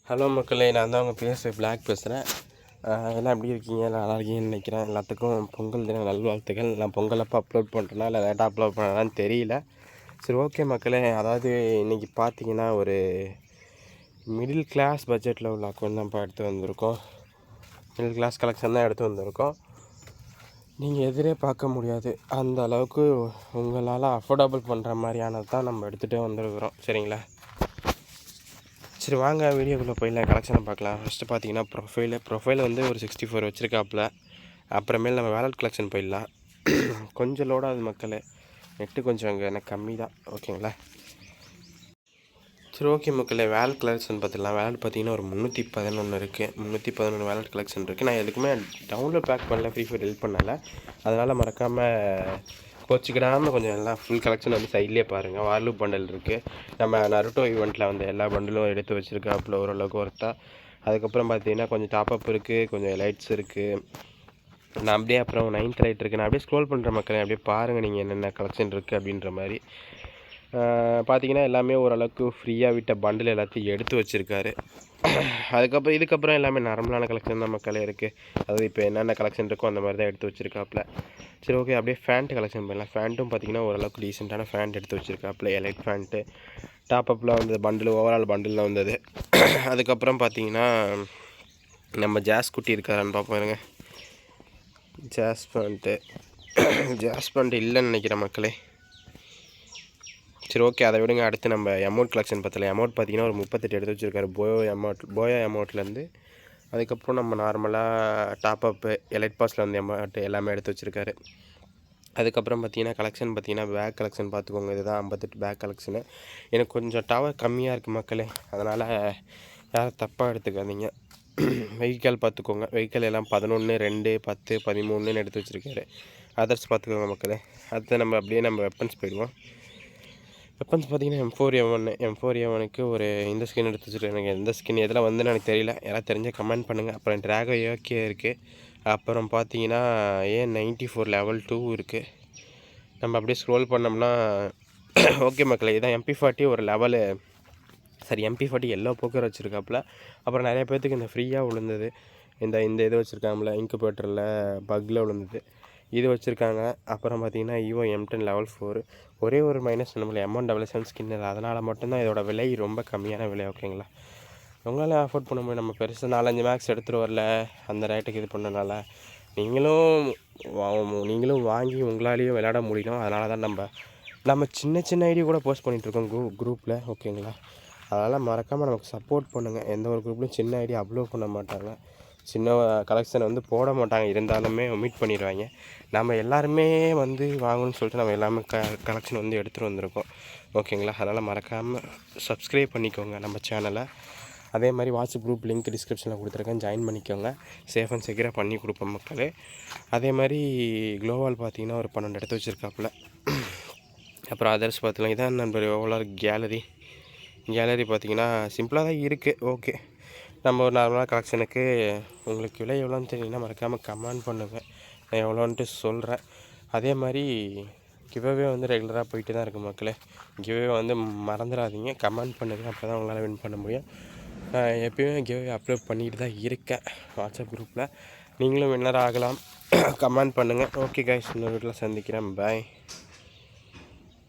Hello மக்களே, நான் தான் உங்கள் பேச பிளாக் பேசுகிறேன். எல்லாம் எப்படி இருக்கீங்க? நல்லா இருக்கீங்கன்னு நினைக்கிறேன். எல்லாத்துக்கும் பொங்கல் தின நல்வாழ்த்துக்கள். நான் பொங்கல் அப்போ அப்லோட் பண்ணுறேன்னா இல்லை லேட்டாக அப்லோட் பண்ணுறேன்னு தெரியல. சரி, ஓகே மக்களே. அதாவது இன்றைக்கி பார்த்தீங்கன்னா ஒரு மிடில் கிளாஸ் பட்ஜெட்டில் உள்ள அக்கௌண்ட் தான் இப்போ எடுத்து வந்திருக்கோம். மிடில் கிளாஸ் கலெக்ஷன் தான் எடுத்து வந்திருக்கோம். நீங்கள் எதிரே பார்க்க முடியாது அந்த அளவுக்கு உங்களால் அஃபோர்டபுள் பண்ணுற மாதிரியானது தான் நம்ம எடுத்துகிட்டே வந்திருக்கிறோம். சரிங்களா? சரி, வாங்க வீடியோக்குள்ளே போயிடலாம். கலெக்ஷனை பார்க்கலாம். ஃபஸ்ட்டு பார்த்தீங்கன்னா ப்ரொஃபைல் வந்து ஒரு 64 வச்சுருக்காப்புல. அப்புறமேல் நம்ம வேலட் கலெக்ஷன் போயிடலாம். கொஞ்சம் லோடாகுது மக்களே, நெட்டு கொஞ்சம் அங்கே எனக்கு கம்மி தான். ஓகேங்களா? சரி, ஓகே மக்களே. வேலட் கலெக்ஷன் பார்த்துக்கலாம். வேலட் பார்த்தீங்கன்னா ஒரு 311 இருக்குது. 311 வேலட் கலெக்ஷன் இருக்குது. நான் எதுக்குமே டவுன்லோட் பேக் பண்ணல, ஃப்ரீ ஃபயர் ஹெல்ப் பண்ணலை. அதனால் மறக்காமல் கோச்சிக்கிடாமல் கொஞ்சம் எல்லாம் ஃபுல் கலெக்ஷன் வந்து சைட்லேயே பாருங்கள். வார்லூப் பண்டல் இருக்குது. நம்ம நருட்டோ ஈவெண்ட்டில் வந்து எல்லா பண்டலும் எடுத்து வச்சுருக்காப்புல ஓரளவுக்கு ஒர்த்தா. அதுக்கப்புறம் பார்த்தீங்கன்னா கொஞ்சம் டாப்அப் இருக்குது, கொஞ்சம் லைட்ஸ் இருக்குது. நான் அப்படியே அப்புறம் 9th லைட் இருக்குது. நான் அப்படியே ஸ்க்ரோல் பண்ணுற மக்களே, அப்படியே பாருங்கள் நீங்கள் என்னென்ன கலெக்ஷன் இருக்குது அப்படின்ற மாதிரி. பார்த்தீங்கன்னா எல்லாமே ஓரளவுக்கு ஃப்ரீயாக விட்ட பண்டில் எல்லாத்தையும் எடுத்து வச்சுருக்காரு. இதுக்கப்புறம் எல்லாமே நார்மலான கலெக்ஷன் தான் மக்களே இருக்குது. அதாவது இப்போ என்னென்ன கலெக்ஷன் இருக்கோ அந்த மாதிரி தான் எடுத்து வச்சுருக்காப்புல. சரி, ஓகே. அப்படியே ஃபேண்ட்டு கலெக்ஷன் பண்ணலாம். ஃபேண்ட்டும் பார்த்தீங்கன்னா ஓரளவுக்கு டீசெண்டான ஃபேண்ட் எடுத்து வச்சுருக்காப்புல. எலைட் ஃபேண்ட்டு டாப்அப்பில் வந்தது, பண்டில் ஓவரால் பண்டிலில் வந்தது. அதுக்கப்புறம் பார்த்தீங்கன்னா நம்ம ஜாஸ் குட்டி இருக்காரான்னு பார்ப்போங்க. ஜாஸ் பேண்ட்டு இல்லைன்னு நினைக்கிறேன் மக்களே. சரி, ஓகே, அதை விடுங்க. அடுத்து நம்ம அமௌண்ட் கலெக்ஷன் பார்த்தல. அமௌண்ட் பார்த்தீங்கன்னா ஒரு 38 எடுத்து வச்சுருக்காரு. போயோ அமௌண்ட்லேருந்து. அதுக்கப்புறம் நம்ம நார்மலாக டாப்அப்பு எலைட் பாஸில் வந்து அமௌண்ட் எல்லாமே எடுத்து வச்சுருக்காரு. அதுக்கப்புறம் பார்த்தீங்கன்னா கலெக்ஷன் பார்த்தீங்கன்னா பேக் கலெக்ஷன் பார்த்துக்கோங்க. இதுதான் 58 பேக் கலெக்ஷனு. எனக்கு கொஞ்சம் டவர் கம்மியாக இருக்குது மக்களே, அதனால் யாரும் தப்பாக எடுத்துக்காதீங்க. வெஹிக்கல் பார்த்துக்கோங்க. வெஹிக்கல் எல்லாம் 11, 2, 10, 13 எடுத்து வச்சுருக்காரு. அதர்ஸ் பார்த்துக்கோங்க மக்களே. அடுத்து நம்ம அப்படியே நம்ம வெப்பன்ஸ் போயிடுவோம். வெப்பன்ஸ் பார்த்தீங்கன்னா M4A1க்கு ஒரு இந்த ஸ்கின் எடுத்து வச்சுருக்கேன். எனக்கு எந்த ஸ்கின் எதில் வந்துன்னு எனக்கு தெரியல. யாராவது தெரிஞ்சால் கமெண்ட் பண்ணுங்கள். அப்புறம் ட்ராகோ ஏகே இருக்குது. அப்புறம் பார்த்தீங்கன்னா A94 லெவல் 2 இருக்குது. நம்ம அப்படியே ஸ்க்ரோல் பண்ணோம்னா ஓகே மக்களே, இதான் MP40 ஒரு லெவலு. சரி, MP40 எல்லோ போக்கர் வச்சுருக்காப்புல. அப்புறம் நிறைய பேர்த்துக்கு இந்த ஃப்ரீயாக விழுந்தது. இந்த இது வச்சுருக்காங்கள இன்குபேட்டரில் பக்கில் விழுந்தது, இது வச்சுருக்காங்க. அப்புறம் பார்த்தீங்கன்னா ஈவோ M10 லெவல் 4. ஒரே ஒரு மைனஸ் நம்மள M177 ஸ்கின். அதனால் மட்டும்தான் இதோட விலை ரொம்ப கம்மியான விலை. ஓகேங்களா? உங்களால் அஃபோர்ட் பண்ண முடியும். நம்ம பெருசாக 4-5 மேக்ஸ் எடுத்துகிட்டு வரல, அந்த ரேட்டுக்கு இது பண்ணனால நீங்களும் வாங்கி உங்களாலேயும் விளையாட முடியும். அதனால தான் நம்ம சின்ன ஐடி கூட போஸ்ட் பண்ணிகிட்ருக்கோம் குரூப்பில். ஓகேங்களா? அதனால் மறக்காமல் நமக்கு சப்போர்ட் பண்ணுங்கள். எந்த ஒரு குரூப்லையும் சின்ன ஐடி அப்லோட் பண்ண மாட்டாங்க, சின்ன கலெக்ஷனை வந்து போட மாட்டாங்க. இருந்தாலுமே ஒமிட் பண்ணிடுவாங்க. நம்ம எல்லாருமே வந்து வாங்கணும்னு சொல்லிட்டு நம்ம எல்லாமே கலெக்ஷன் வந்து எடுத்துகிட்டு வந்திருக்கோம். ஓகேங்களா? அதனால் மறக்காமல் சப்ஸ்கிரைப் பண்ணிக்கோங்க நம்ம சேனலை. அதே மாதிரி வாட்ஸ்அப் குரூப் லிங்க் டிஸ்கிரிப்ஷனில் கொடுத்துருக்கேன், ஜாயின் பண்ணிக்கோங்க. சேஃப் அண்ட் செக்யூராக பண்ணி கொடுப்போம் மக்களே. அதே மாதிரி க்ளோவால் பார்த்தீங்கன்னா ஒரு 12 எடுத்து வச்சுருக்காப்புல. அப்புறம் அதர்ஸ் பார்த்துக்கலாம். இதான் நண்பர் ஓவரால் கேலரி பார்த்தீங்கன்னா சிம்பிளாக தான் இருக்குது. ஓகே, நம்ம ஒரு நார்மலாக கலெக்ஷனுக்கு உங்களுக்கு விலை எவ்வளோன்னு தெரியலனா மறக்காமல் கமெண்ட் பண்ணுங்கள், நான் எவ்வளோன்ட்டு சொல்கிறேன். அதே மாதிரி கிவ்அவே வந்து ரெகுலராக போயிட்டு தான் இருக்குது மக்களே. கிவ்அவே வந்து மறந்துடாதீங்க, கமெண்ட் பண்ணுங்கள். அப்போ தான் உங்களால் வின் பண்ண முடியும். எப்பயுமே கிவ்அவே அப்லோட் பண்ணிக்கிட்டு தான் இருக்கேன் வாட்ஸ்அப் குரூப்பில். நீங்களும் வின்னர் ஆகலாம். கமெண்ட் பண்ணுங்கள். ஓகே கைஸ், இன்னொரு வீட்டில் சந்திக்கிறேன். பாய்.